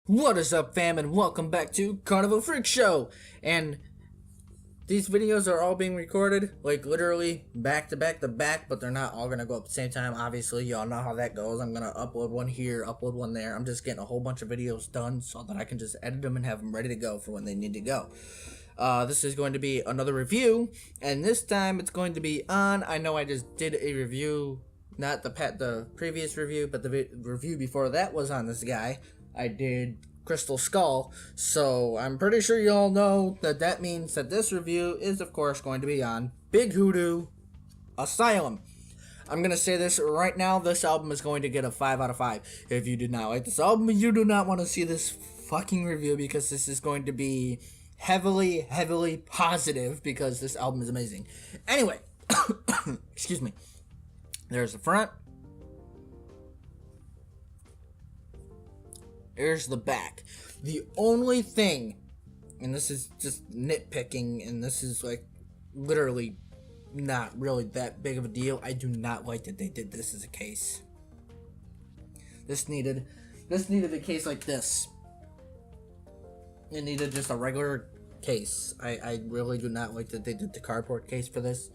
What is up, fam, and welcome back to Carnival Freak Show. And these videos are all being recorded, like literally back to back to back, but they're not all gonna go up at the same time. Obviously, y'all know how that goes. I'm gonna upload one here, upload one there. I'm just getting a whole bunch of videos done so that I can just edit them and have them ready to go for when they need to go. This is going to be another review, and this time it's going to be on. I know I just did a review, not the previous review, but the review before that was on this guy. I did Crystal Skull, so I'm pretty sure you all know that that means that this review is, of course, going to be on Big Hoodoo, Asylum. I'm going to say this right now, this album is going to get a 5 out of 5. If you did not like this album, you do not want to see this fucking review, because this is going to be heavily positive, because this album is amazing. Anyway, excuse me. There's the front. Here's the back. The only thing, and this is just nitpicking, and this is like literally not really that big of a deal, I do not like that they did this as a case. This needed a case like this. It needed just a regular case. I really do not like that they did the cardboard case for this.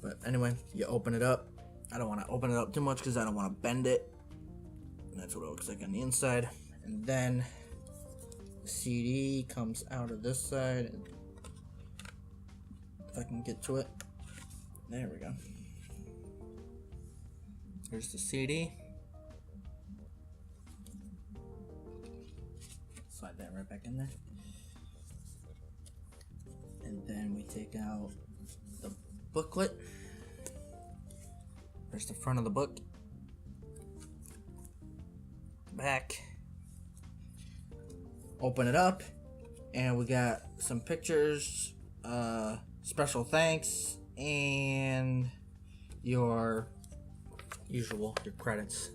But anyway, you open it up. I don't want to open it up too much because I don't want to bend it. That's what it looks like on the inside. And then the CD comes out of this side. If I can get to it. There we go. Here's the CD. Slide that right back in there. And then we take out the booklet. There's the front of the book. Back, open it up, and we got some pictures, special thanks, and your credits.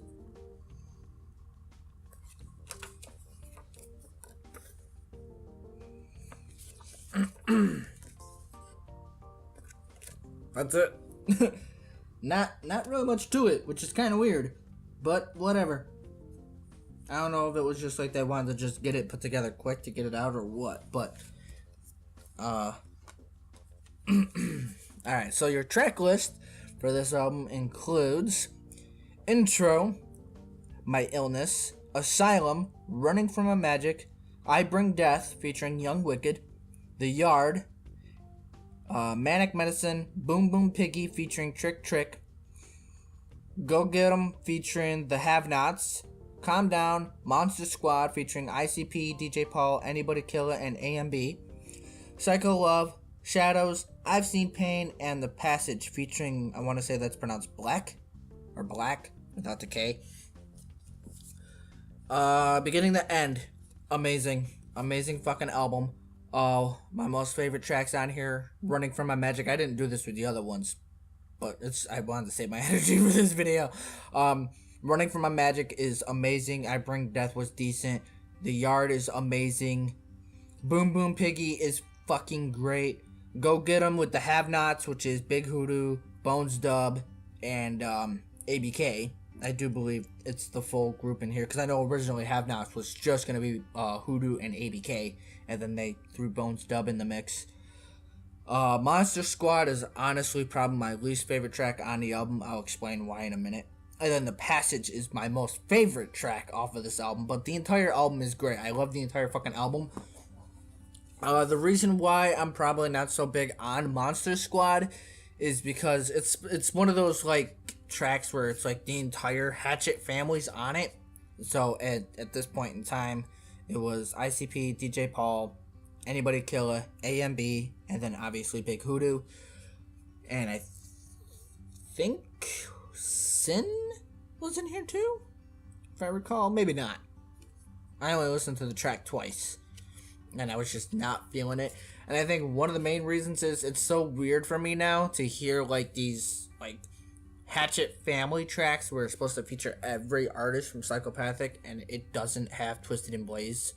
That's it. not really much to it, which is kind of weird, but whatever. I don't know if it was just like they wanted to just get it put together quick to get it out or what, but, alright, so your track list for this album includes Intro, My Illness, Asylum, Running from a Magic, I Bring Death featuring Young Wicked, The Yard, Manic Medicine, Boom Boom Piggy featuring Trick Trick, Go Get 'Em featuring Tha Hav Knots, Calm Down, Monster Squad featuring ICP, DJ Paul, Anybody Killer, and AMB. Psycho Love, Shadows, I've Seen Pain, and The Passage featuring, I want to say that's pronounced Blac, or Black, without the K. Beginning to end, amazing fucking album. My most favorite tracks on here, Running from My Magic. I didn't do this with the other ones, but I wanted to save my energy for this video. Running from My Magic is amazing. I Bring Death was decent. The Yard is amazing. Boom Boom Piggy is fucking great. Go Get 'Em with the Have Nots, which is Big Hoodoo, Bones Dub, and ABK. I do believe it's the full group in here, because I know originally Have Nots was just going to be Hoodoo and ABK, and then they threw Bones Dub in the mix. Monster Squad is honestly probably my least favorite track on the album. I'll explain why in a minute. And then The Passage is my most favorite track off of this album. But the entire album is great. I love the entire fucking album. The reason why I'm probably not so big on Monster Squad is because it's one of those like tracks where it's like the entire Hatchet family's on it. So at this point in time, it was ICP, DJ Paul, Anybody Killer, AMB, and then obviously Big Hoodoo. And I think Sin was in here too, if I recall. Maybe not. I only listened to the track twice, and I was just not feeling it. And I think one of the main reasons is it's so weird for me now to hear like these like Hatchet family tracks where it's supposed to feature every artist from Psychopathic, and it doesn't have Twisted and Blaze.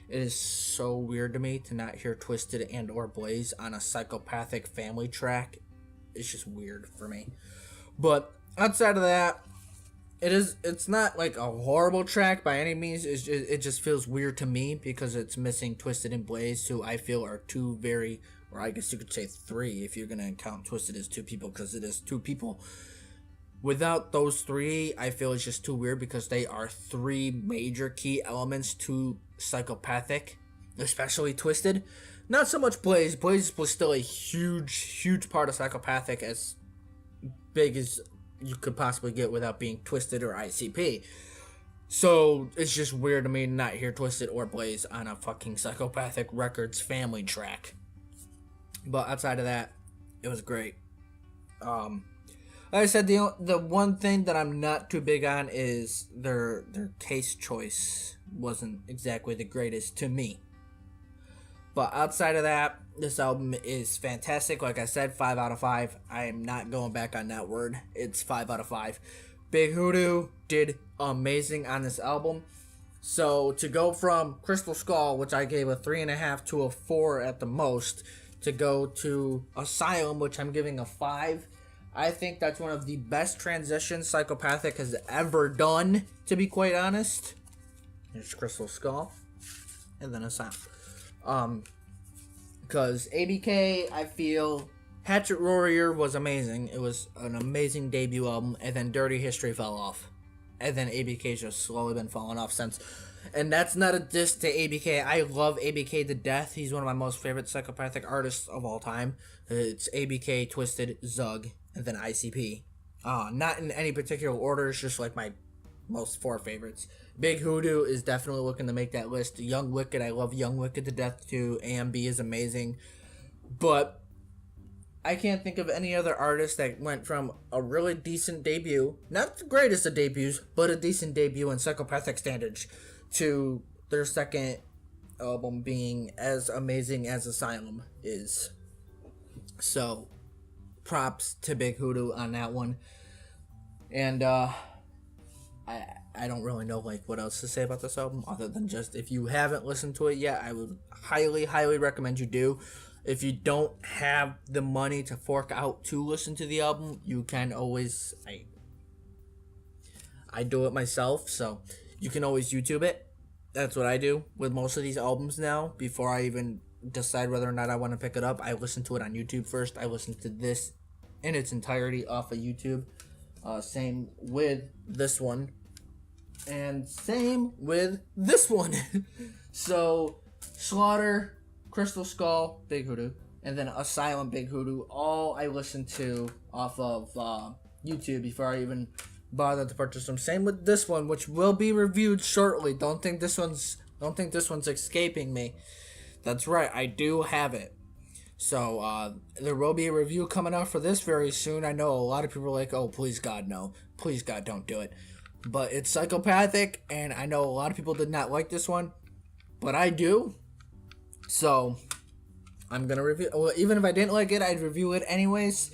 It is so weird to me to not hear Twisted and or Blaze on a Psychopathic family track. It's just weird for me. But outside of that, It's not like a horrible track by any means. It just feels weird to me because it's missing Twisted and Blaze, who I feel are two very, or I guess you could say three if you're gonna count Twisted as two people, because it is two people. Without those three, I feel it's just too weird because they are three major key elements to Psychopathic, especially Twisted. Not so much Blaze. Blaze was still a huge part of Psychopathic, as big as you could possibly get without being Twisted or ICP. So it's just weird to me to not hear Twisted or Blaze on a fucking Psychopathic Records family track. But outside of that, it was great. Like I said, the one thing that I'm not too big on is their case choice wasn't exactly the greatest to me. But outside of that, this album is fantastic. Like I said, 5 out of 5. I am not going back on that word. It's 5 out of 5. Big Hoodoo did amazing on this album. So to go from Crystal Skull, which I gave a 3.5 to a 4 at the most, to go to Asylum, which I'm giving a 5, I think that's one of the best transitions Psychopathic has ever done, to be quite honest. Here's Crystal Skull, and then Asylum. Because ABK, I feel Hatchet Warrior was amazing. It was an amazing debut album, and then Dirty History fell off. And then ABK's just slowly been falling off since. And that's not a diss to ABK. I love ABK to death. He's one of my most favorite Psychopathic artists of all time. It's ABK, Twisted, Zug, and then ICP. Not in any particular order, it's just like my most 4 favorites. Big Hoodoo is definitely looking to make that list. Young Wicked, I love Young Wicked to death too. AMB is amazing. But I can't think of any other artist that went from a really decent debut, not the greatest of debuts, but a decent debut in Psychopathic standards, to their second album being as amazing as Asylum is. So, props to Big Hoodoo on that one. And, I don't really know like what else to say about this album other than just, if you haven't listened to it yet, I would highly recommend you do. If you don't have the money to fork out to listen to the album, you can always, I do it myself, so you can always YouTube it. That's what I do with most of these albums now. Before I even decide whether or not I want to pick it up, I listen to it on YouTube first. I listen to this in its entirety off of YouTube. Same with this one. And same with this one. So, Slaughter, Crystal Skull, Big Hoodoo, and then Asylum, Big Hoodoo, all I listened to off of YouTube before I even bothered to purchase them. Same with this one, which will be reviewed shortly. Don't think this one's escaping me. That's right, I do have it. So, there will be a review coming out for this very soon. I know a lot of people are like, oh, please God, no. Please God, don't do it. But it's Psychopathic, and I know a lot of people did not like this one, but I do. So, I'm going to review. Well, even if I didn't like it, I'd review it anyways.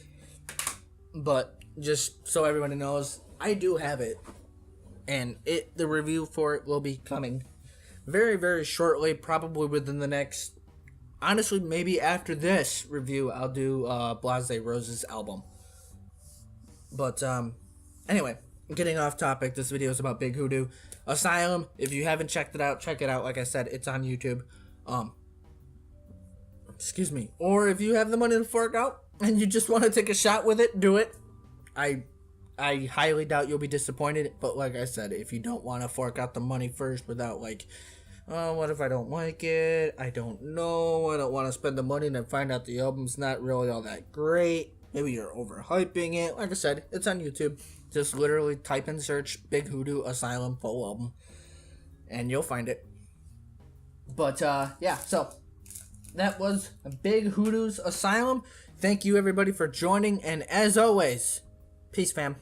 But just so everybody knows, I do have it. And the review for it will be coming very shortly, probably within the next... Honestly, maybe after this review, I'll do Blase Rose's album. But, anyway, getting off topic, this video is about Big Hoodoo. Asylum, if you haven't checked it out, check it out. Like I said, it's on YouTube. Excuse me. Or if you have the money to fork out and you just want to take a shot with it, do it. I highly doubt you'll be disappointed. But like I said, if you don't want to fork out the money first without like, oh, what if I don't like it? I don't know. I don't want to spend the money and then find out the album's not really all that great. Maybe you're overhyping it. Like I said, it's on YouTube. Just literally type in search Big Hoodoo Asylum full album and you'll find it. But yeah, so that was Big Hoodoo's Asylum. Thank you everybody for joining, and as always, peace fam.